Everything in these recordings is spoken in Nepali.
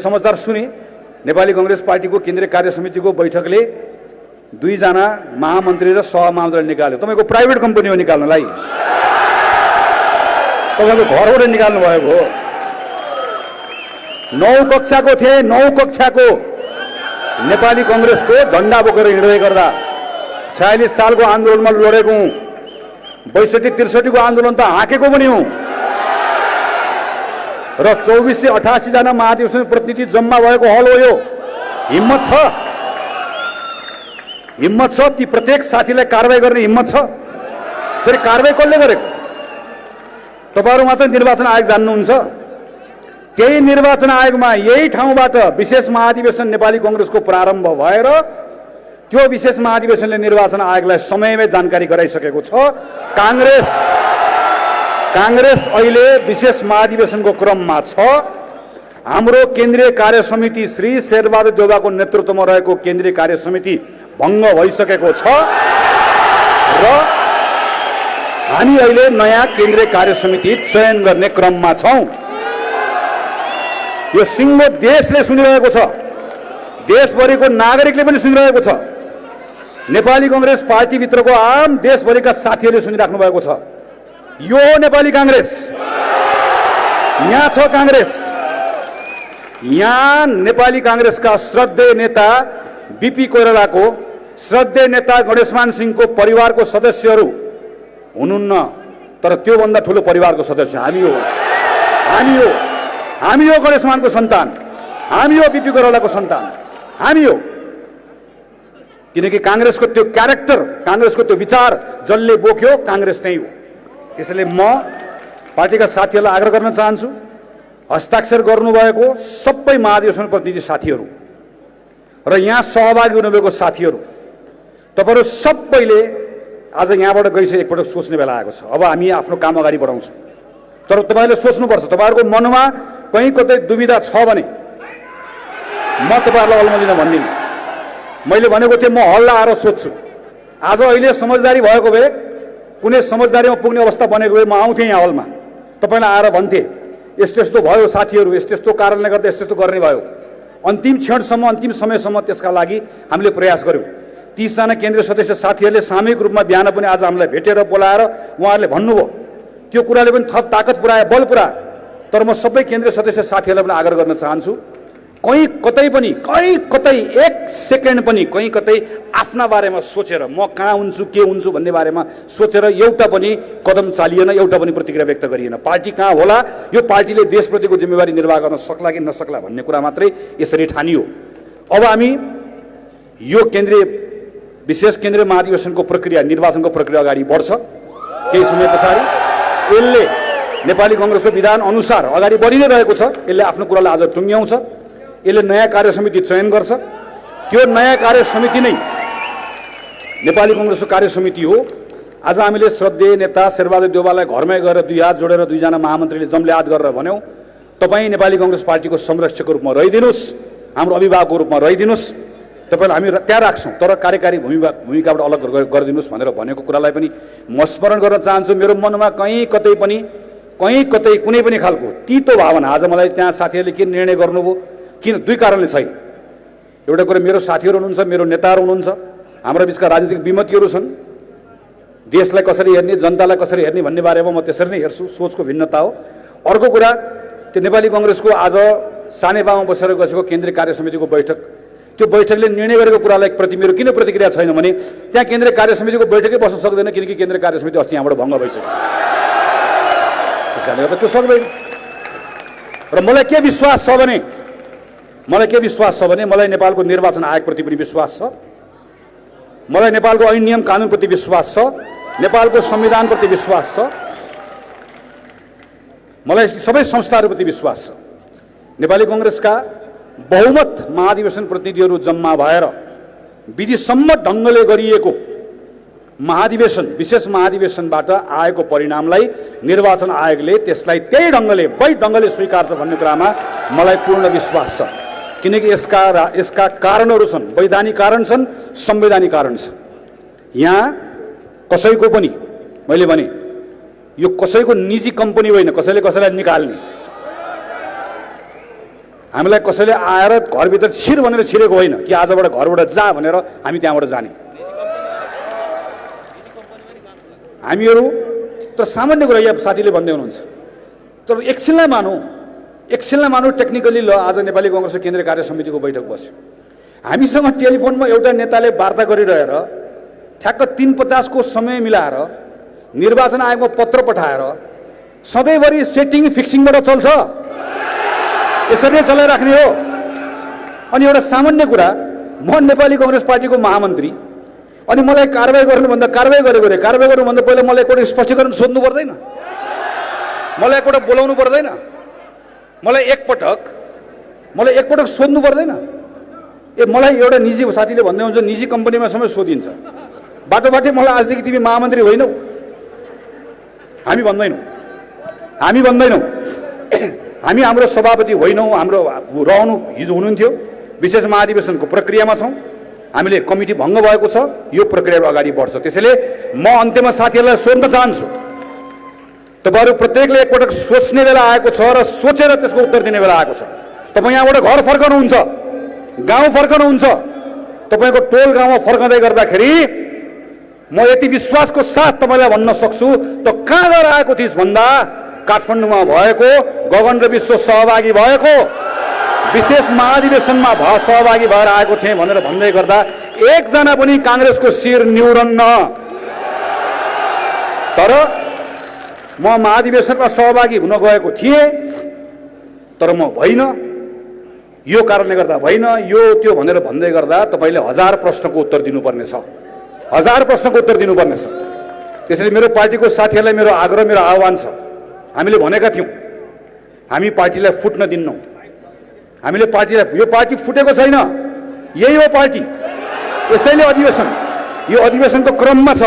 समाचार सुने नेपाली कांग्रेस पार्टीको केन्द्रीय कार्य समितिको बैठकले 2 जना महामन्त्री र सहमन्त्रीलाई निकाल्यो। तपाईको प्राइभेट कम्पनी हो निकाल्नलाई, तपाईको घरबाट निकाल्नु भएको हो। 9 कक्षाको थिए, 9 कक्षाको नेपाली कांग्रेसको झण्डा बोकेर हिँड्दै गर्दा 46 सालको आन्दोलनमा लडेको हुँ, 62-63 को आन्दोलन त हाँकेको पनि हुँ र 2488 जना महाधिवेशन प्रतिनिधि जम्मा भएको हल हो यो। हिम्मत छ, हिम्मत छ, ती प्रत्येक साथीलाई कारबाही गर्ने हिम्मत छ। फेरि कारबाही कसले गरेको? तपाईहरु मात्र निर्वाचन आयोग जान्नुहुन्छ। त्यही निर्वाचन आयोगमा यही ठाउँबाट विशेष महाधिवेशन नेपाली कांग्रेसको प्रारम्भ भएर त्यो विशेष महाधिवेशनले निर्वाचन आयोगलाई समयमै जानकारी गराइसकेको छ। कांग्रेस अहिले विशेष महाधिवेशनको क्रममा छ। हाम्रो केन्द्रीय कार्य समिति श्री शेरबहादुर देउवाको नेतृत्वमा रहेको केन्द्रीय कार्य समिति भङ्ग भइसकेको छ र हामी अहिले नयाँ केन्द्रीय कार्य समिति चयन गर्ने क्रममा छौं। यो सिङ्गो देशले सुनिरहेको छ, देशभरिको नागरिकले पनि सुनिरहेको छ, नेपाली कांग्रेस पार्टीभित्रको आम देशभरिका साथीहरूले सुनिराख्नु भएको छ। यो नेपाली कांग्रेस, यहाँ छ कांग्रेस। यहाँ नेपाली कांग्रेसका श्रद्धेय नेता बीपी कोइरालाको, श्रद्धेय नेता गणेशमान सिंहको परिवारको सदस्यहरू हुनुहुन्न, तर त्यो भन्दा ठूलो परिवारको सदस्य हामी हो। हामी हो गणेशमानको सन्तान, हामी हो बीपी कोइरालाको सन्तान, हामी हो। किनकि कांग्रेसको त्यो क्यारेक्टर, कांग्रेसको त्यो विचार जसले बोक्यो कांग्रेस नै हो। त्यसैले म पार्टीका साथीहरूलाई आग्रह गर्न चाहन्छु, हस्ताक्षर गर्नुभएको सबै महाधिवेशन प्रतिनिधि साथीहरू र यहाँ सहभागी हुनुभएको साथीहरू, तपाईहरु सबैले आज यहाँबाट गइसके एकपटक सोच्ने बेला आएको छ। अब हामी आफ्नो काम अगाडि बढाउँछौँ, तर तपाईहरुले सोच्नुपर्छ। तपाईहरुको मनमा कहीँ कतै दुविधा छ भने म तपाईहरुलाई अलमलिन भन्दिनँ। मैले भनेको थिएँ म हल्ला आएर सोध्छु। आज अहिले समझदारी भएको भए, कुनै समझदारीमा पुग्ने अवस्था बनेको भए म आउँथेँ यहाँ हलमा, तपाईलाई आएर भन्थे यस्तो यस्तो भयो साथीहरू, यस्तो यस्तो कारणले गर्दा यस्तो यस्तो गर्ने भयो। अन्तिम क्षणसम्म, अन्तिम समयसम्म त्यसका लागि हामीले प्रयास गर्यौँ। 30 जना केन्द्रीय सदस्य साथीहरूले सामूहिक रूपमा बिहान पनि आज हामीलाई भेटेर बोलाएर उहाँहरूले भन्नुभयो, त्यो कुराले पनि थप ताकत पुर्यायो, बल पुर्यायो। तर म सबै केन्द्रीय सदस्य साथीहरूलाई पनि आग्रह गर्न चाहन्छु, कहीँ कतै 1 सेकेन्ड पनि कहीँ कतै आफ्ना बारेमा सोचेर म कहाँ हुन्छु, के हुन्छु भन्ने बारेमा सोचेर एउटा पनि कदम चालिएन, एउटा पनि प्रतिक्रिया व्यक्त गरिएन। पार्टी कहाँ होला, यो पार्टीले देशप्रतिको जिम्मेवारी निर्वाह गर्न सक्ला कि नसक्ला भन्ने कुरा मात्रै यसरी ठानियो। अब हामी यो विशेष केन्द्रीय महाधिवेशनको प्रक्रिया, निर्वाचनको प्रक्रिया अगाडि बढ्छ। केही समय पछाडि यसले नेपाली कांग्रेसको विधान अनुसार अगाडि बढि नै रहेको छ। यसले आफ्नो कुरालाई आज टुङ्ग्याउँछ, यसले नयाँ कार्य समिति चयन गर्छ। त्यो नयाँ कार्य समिति नै नेपाली कांग्रेसको कार्य समिति हो। आज हामीले श्रद्धेय नेता शेरबहादुर देउवालाई घरमै गएर 2 हात जोडेर 2 जना महामन्त्रीले जम्ल्याद गरेर भन्यौं, तपाईँ नेपाली कांग्रेस पार्टीको संरक्षकको रूपमा रहिदिनुस्, हाम्रो अभिभावकको रूपमा रहिदिनुस्, तपाईलाई हामी त्यहाँ राख्छौँ, तर कार्यकारी भूमिकाबाट अलग गरिदिनुस् भनेर भनेको कुरालाई पनि म स्मरण गर्न चाहन्छु। मेरो मनमा कहीँ कतै कुनै पनि खालको तीतो भावना, आज मलाई त्यहाँ साथीहरूले के निर्णय गर्नुभयो, किन 2 कारणले छैन। एउटा कुरा, मेरो साथीहरू हुनुहुन्छ, मेरो नेताहरू हुनुहुन्छ, हाम्रो बिचका राजनीतिक विमतिहरू छन्। देशलाई कसरी हेर्ने, जनतालाई कसरी हेर्ने भन्ने बारेमा म त्यसरी नै हेर्छु, सोचको भिन्नता हो। अर्को कुरा, त्यो नेपाली कांग्रेसको आज सानेपामा बसेर गएको केन्द्रीय कार्य समितिको बैठक, त्यो बैठकले निर्णय गरेको कुरालाई प्रति मेरो किन प्रतिक्रिया छैन भने त्यहाँ केन्द्रीय कार्य समितिको बैठकै बस्न सक्दैन, किनकि केन्द्रीय कार्य समिति अस्ति यहाँबाट भङ्ग भइसक्यो। त्यसकारणले गर्दा त्यो सक्दैन। र मलाई के विश्वास छ भने मलाई नेपालको निर्वाचन आयोगप्रति पनि विश्वास छ, मलाई नेपालको ऐन नियम कानुनप्रति विश्वास छ, नेपालको संविधानप्रति विश्वास छ, मलाई सबै संस्थाहरूप्रति विश्वास छ। नेपाली कांग्रेसका बहुमत महाधिवेशन प्रतिनिधिहरू जम्मा भएर विधिसम्मत ढङ्गले गरिएको महाधिवेशन, विशेष महाधिवेशनबाट आएको परिणामलाई निर्वाचन आयोगले त्यसलाई त्यही ढङ्गले वैध ढङ्गले स्वीकार्छ भन्ने कुरामा मलाई पूर्ण विश्वास छ। किनकि यसका कारणहरू छन्, वैधानिक कारण छन्, संवैधानिक कारण छन्। यहाँ कसैको पनि, मैले भने यो कसैको निजी कम्पनी होइन, कसैले कसैलाई निकाल्ने। हामीलाई कसैले आएर घरभित्र छिर भनेर छिरेको होइन कि आजबाट घरबाट जा भनेर हामी त्यहाँबाट जाने हामीहरू। तर सामान्य कुरा यहाँ साथीले भन्दै हुनुहुन्छ, तर एकछिनलाई मानौँ टेक्निकली ल आज नेपाली कांग्रेसको केन्द्रीय कार्य समितिको बैठक बस्यो, हामीसँग टेलिफोनमा एउटा नेताले वार्ता गरिरहेर ठ्याक्क 3:50 को समय मिलाएर निर्वाचन आयोगमा पत्र पठाएर सधैँभरि सेटिङ फिक्सिङबाट चल्छ, यसरी नै चलाइराख्ने हो। अनि एउटा सामान्य कुरा, म नेपाली कांग्रेस पार्टीको महामन्त्री, अनि मलाई कारबाही गर्नुभन्दा कारबाही गर्नुभन्दा पहिला मलाई एकपल्ट स्पष्टीकरण सोध्नु पर्दैन, मलाई एकपल्ट बोलाउनु पर्दैन, मलाई एकपटक सोध्नु पर्दैन। मलाई एउटा निजी साथीले भन्दै हुन्छ निजी कम्पनीमा समेत सोधिन्छ, बाटोबाटै मलाई आजदेखि तिमी महामन्त्री होइनौ, हामी भन्दैनौँ। हामी हाम्रो सभापति होइनौँ, हाम्रो रहनु हिजो हुनुहुन्थ्यो, विशेष महाधिवेशनको प्रक्रियामा छौँ, हामीले कमिटी भङ्ग भएको छ, यो प्रक्रिया अगाडि बढ्छ। त्यसैले म अन्त्यमा साथीहरूलाई सोध्न चाहन्छु, तपाईहरु प्रत्येकले एकपटक सोच्ने बेला आएको छ र सोचेर त्यसको उत्तर दिने बेला आएको छ। तपाई यहाँबाट घर फर्कनुहुन्छ, गाउँ फर्कनुहुन्छ, तपाईको टोल गाउँमा फर्कँदै गर्दाखेरि म यति विश्वासको साथ तपाईलाई भन्न सक्छु त कहाँ गएर आएको थिइस् भन्दा काठमाडौँमा भएको गगन र विश्व सहभागी भएको विशेष महाधिवेशनमा सहभागी भएर आएको थिएँ भनेर भन्दै गर्दा एकजना पनि कांग्रेसको शिर निउरन्न। तर म महाधिवेशनमा सहभागी हुन गएको थिएँ, तर म भइन, यो कारणले गर्दा भइन, यो त्यो भनेर भन्दै गर्दा तपाईले 1000 प्रश्नको उत्तर दिनुपर्ने छ, 1000 प्रश्नको उत्तर दिनुपर्ने छ। त्यसैले मेरो पार्टीको साथीहरूलाई मेरो आग्रह, मेरो आह्वान छ, हामीले भनेका थियौं हामी पार्टीलाई फुट्न दिन्नौं, हामीले पार्टीलाई, यो पार्टी फुटेको छैन, यही हो पार्टी। यसैले यो अधिवेशनको क्रममा छ,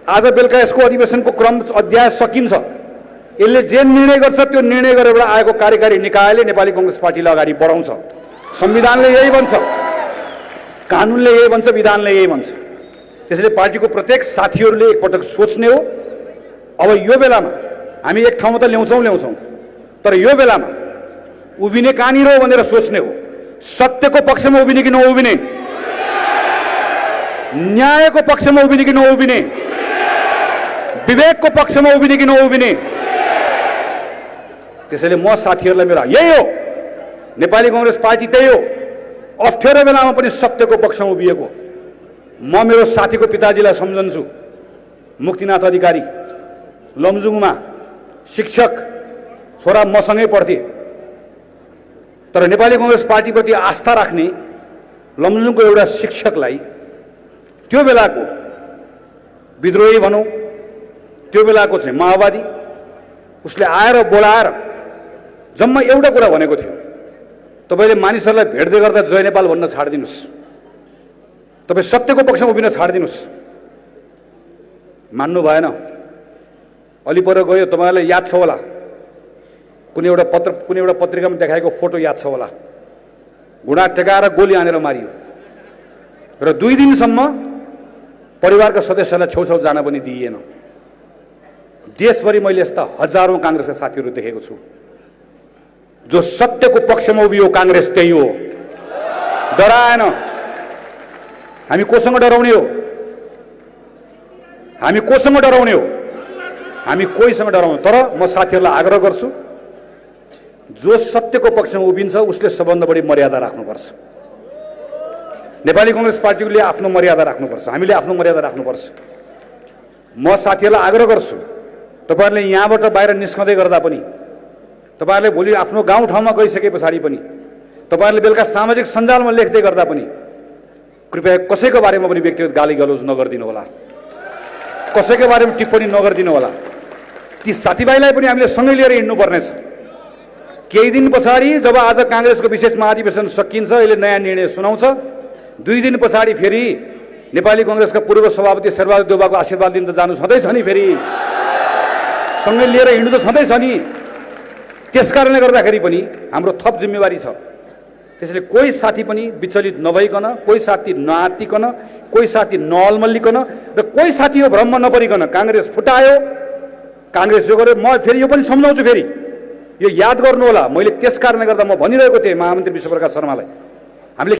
आज बेलुका यसको अधिवेशनको क्रम अध्याय सकिन्छ, यसले जे निर्णय गर्छ त्यो निर्णय गरेर आएको कार्यकारी निकायले नेपाली कांग्रेस पार्टीलाई अगाडि बढाउँछ। संविधानले यही भन्छ, कानुनले यही भन्छ, विधानले यही भन्छ। त्यसैले पार्टीको प्रत्येक साथीहरूले एकपटक सोच्ने हो। अब यो बेलामा हामी एक ठाउँमा त ल्याउँछौं, तर यो बेलामा उभिने कहाँनिर हो भनेर सोच्ने हो। सत्यको पक्षमा उभिने कि नउभिने, न्यायको पक्षमा उभिने कि नउभिने, विवेकको पक्षमा उभिने कि नउभिने। त्यसैले म साथीहरूलाई मेरो यही हो, नेपाली कांग्रेस पार्टी त्यही हो, अप्ठ्यारो बेलामा पनि सत्यको पक्षमा उभिएको। म मेरो साथीको पिताजीलाई सम्झन्छु, मुक्तिनाथ अधिकारी, लमजुङमा शिक्षक, छोरा मसँगै पढ्थे, तर नेपाली कांग्रेस पार्टीप्रति आस्था राख्ने लमजुङको एउटा शिक्षकलाई त्यो बेलाको विद्रोही भनौं, त्यो बेलाको चाहिँ माओवादी, उसले आएर बोलाएर जम्मा एउटा कुरा भनेको थियो, तपाईले मानिसहरूलाई भेट्दै गर्दा जय नेपाल भन्न छाड्दिनुस्, तपाई सत्यको पक्षमा उभिन छाड्दिनुस्। मान्नु भएन, अलि पर गयो, तपाईलाई याद छ होला, कुनै एउटा पत्रिकामा देखाएको फोटो याद छ होला, घुँडा टेकाएर गोली हानेर मारियो र 2 दिनसम्म परिवारका सदस्यलाई छेउछाउ जान पनि दिइएन। देशभरि मैले यस्ता हजारौं कांग्रेसका साथीहरू देखेको छु, जो सत्यको पक्षमा उभियो, कांग्रेस त्यही हो, डराएन। हामी कोसँग डराउने हो, हामी कोसँग डराउने हो, हामी कोहीसँग डराउनु। तर म साथीहरूलाई आग्रह गर्छु, जो सत्यको पक्षमा उभिन्छ उसले सबभन्दा बढी मर्यादा राख्नुपर्छ। नेपाली कांग्रेस पार्टीले आफ्नो मर्यादा राख्नुपर्छ, हामीले आफ्नो मर्यादा राख्नुपर्छ। म साथीहरूलाई आग्रह गर्छु, तपाईहरुले यहाँबाट बाहिर निस्कँदै गर्दा पनि, तपाईहरुले भोलि आफ्नो गाउँ ठाउँमा गइसके पछाडि पनि, तपाईहरुले बेलुका सामाजिक सञ्जालमा लेख्दै गर्दा पनि कृपया कसैको बारेमा पनि व्यक्तिगत गाली गलौज नगर्दिनु होला, कसैको बारेमा टिप्पणी नगर्दिनु होला। ती साथीभाइलाई पनि हामीले सँगै लिएर हिँड्नु पर्नेछ। केही दिन पछाडि जब आज कांग्रेसको विशेष महाधिवेशन सकिन्छ, यसले नयाँ निर्णय सुनाउँछ, 2 दिन पछाडि फेरि नेपाली कांग्रेसका पूर्व सभापति शेरबहादुर देउवाको आशीर्वाद लिन त जानु छँदैछ नि, फेरि सँगै लिएर हिँड्नु त छँदैछ नि। त्यसकारणले गर्दाखेरि पनि हाम्रो थप जिम्मेवारी छ। त्यसैले कोही साथी पनि विचलित नभइकन, कोही साथी नआत्तिकन, कोही साथी नअल्मल्लिकन र कोही साथी यो भ्रममा नपरिकन कांग्रेस फुटायो, कांग्रेस यो गर्यो। म फेरि यो पनि सम्झाउँछु, फेरि यो याद गर्नुहोला। मैले त्यस कारणले गर्दा म भनिरहेको थिएँ महामन्त्री विश्वप्रकाश शर्मालाई हामीले